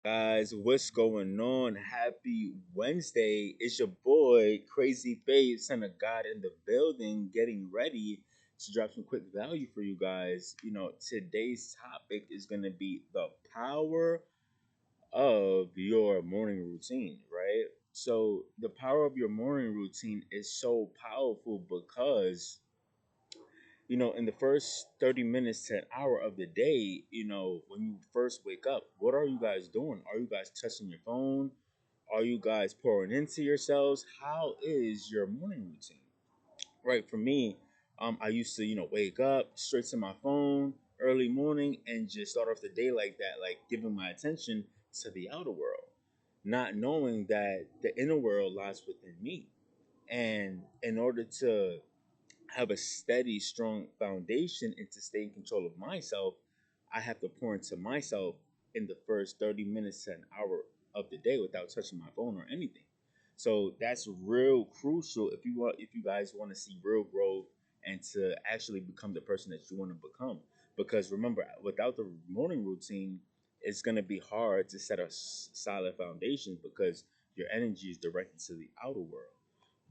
Guys, what's going on? Happy Wednesday. It's your boy, Crazy Faith, son of God in the building, getting ready to drop some quick value for you guys. Today's topic is going to be the power of your morning routine, right? So, the power of your morning routine is so powerful because in the first 30 minutes to an hour of the day, when you first wake up, what are you guys doing? Are you guys touching your phone? Are you guys pouring into yourselves? How is your morning routine? Right, for me, I used to, wake up straight to my phone early morning and just start off the day like that, like giving my attention to the outer world, not knowing that the inner world lies within me. And in order to have a steady, strong foundation and to stay in control of myself, I have to pour into myself in the first 30 minutes to an hour of the day without touching my phone or anything. So that's real crucial if you guys want to see real growth and to actually become the person that you want to become. Because remember, without the morning routine, it's gonna be hard to set a solid foundation because your energy is directed to the outer world.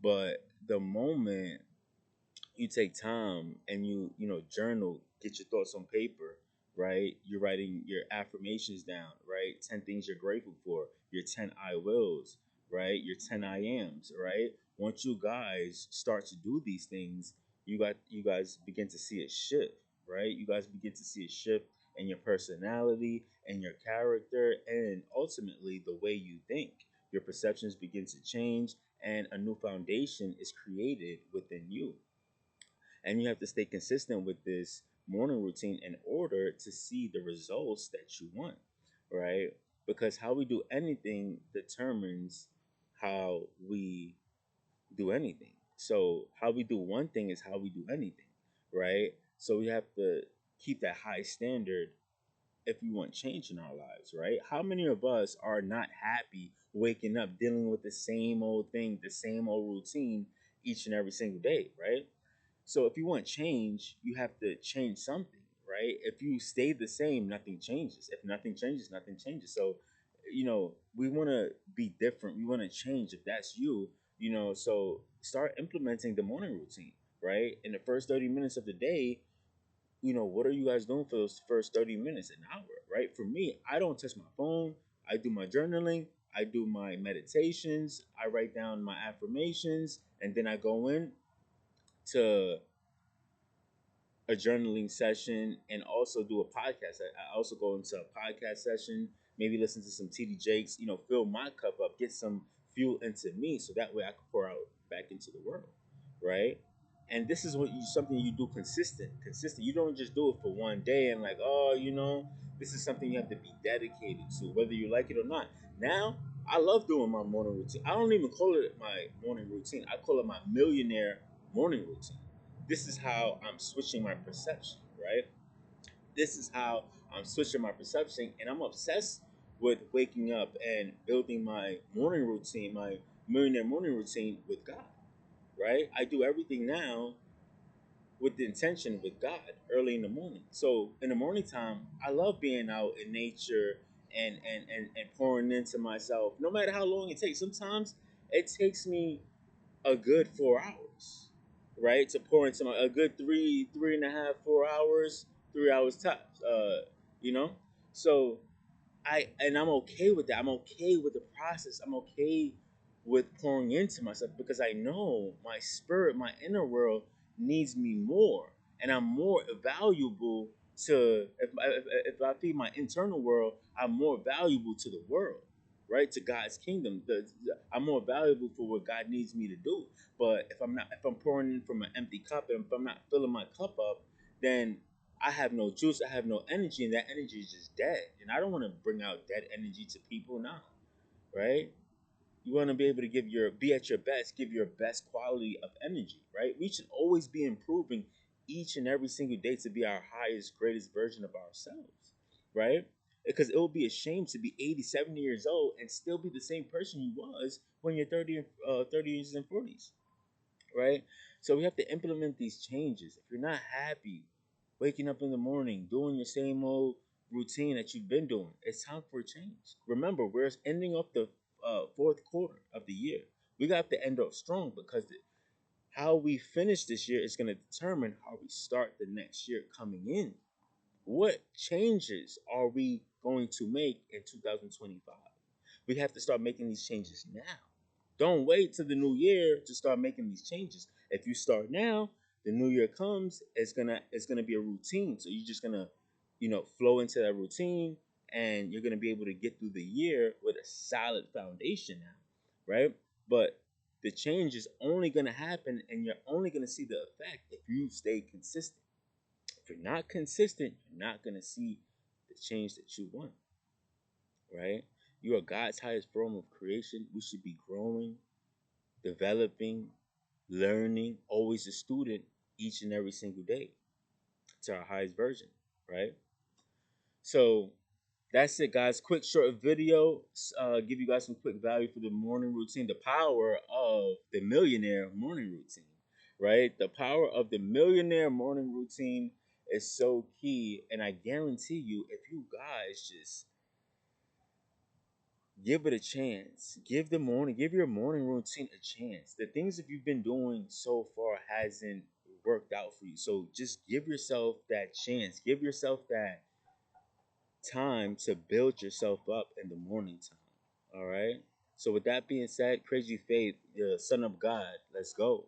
But the moment you take time and you journal, get your thoughts on paper, right? You're writing your affirmations down, right? 10 things you're grateful for, your 10 I wills, right? Your 10 I ams, right? Once you guys start to do these things, you guys begin to see a shift, right? You guys begin to see a shift in your personality and your character and ultimately the way you think. Your perceptions begin to change and a new foundation is created within you, and you have to stay consistent with this morning routine in order to see the results that you want, right? Because how we do anything determines how we do anything. So how we do one thing is how we do anything, right? So we have to keep that high standard if we want change in our lives, right? How many of us are not happy waking up dealing with the same old thing, the same old routine each and every single day, right? So if you want change, you have to change something, right? If you stay the same, nothing changes. If nothing changes, nothing changes. So, we want to be different. We want to change. If that's you, so start implementing the morning routine, right? In the first 30 minutes of the day, what are you guys doing for those first 30 minutes, an hour, right? For me, I don't touch my phone. I do my journaling. I do my meditations. I write down my affirmations, and then I go in to a journaling session and also do a podcast. I also go into a podcast session, maybe listen to some TD Jakes, fill my cup up, get some fuel into me so that way I can pour out back into the world, right? And this is something you do consistent. You don't just do it for one day and like, oh, this is something you have to be dedicated to, whether you like it or not. Now, I love doing my morning routine. I don't even call it my morning routine. I call it my millionaire morning routine. This is how I'm switching my perception, right? This is how I'm switching my perception, and I'm obsessed with waking up and building my morning routine, my millionaire morning routine with God, right? I do everything now with the intention with God early in the morning. So in the morning time, I love being out in nature and pouring into myself, no matter how long it takes. Sometimes it takes me a good 4 hours, right? To pour into a good 3.5, 4 hours, 3 hours tops. You know, so I'm okay with that. I'm okay with the process. I'm okay with pouring into myself because I know my spirit, my inner world needs me more, and I'm more valuable to if I feed my internal world, I'm more valuable to the world, right? To God's kingdom. I'm more valuable for what God needs me to do. But if I'm pouring in from an empty cup, and if I'm not filling my cup up, then I have no juice, I have no energy, and that energy is just dead. And I don't want to bring out dead energy to people now, right? You want to be able to be at your best, give your best quality of energy, right? We should always be improving each and every single day to be our highest, greatest version of ourselves, right? Because it will be a shame to be 80, 70 years old and still be the same person you was when you're 30 years and 40s, right? So we have to implement these changes. If you're not happy waking up in the morning, doing your same old routine that you've been doing. It's time for a change. Remember, we're ending up the fourth quarter of the year. We got to end up strong because how we finish this year is going to determine how we start the next year coming in. What changes are we going to make in 2025? We have to start making these changes now. Don't wait till the new year to start making these changes. If you start now, the new year comes, it's gonna be a routine. So you're just gonna, flow into that routine, and you're gonna be able to get through the year with a solid foundation now, right? But the change is only gonna happen, and you're only gonna see the effect if you stay consistent. If you're not consistent, you're not gonna see the change that you want, right? You are God's highest form of creation. We should be growing, developing, learning, always a student each and every single day to our highest version, right? So that's it, guys. Quick, short video. Give you guys some quick value for the morning routine. The power of the millionaire morning routine, right? The power of the millionaire morning routine is so key. And I guarantee you, if you guys just give it a chance. Give your morning routine a chance. The things that you've been doing so far hasn't worked out for you. So just give yourself that chance. Give yourself that time to build yourself up in the morning time. All right. So with that being said, crazy faith, the son of God, let's go.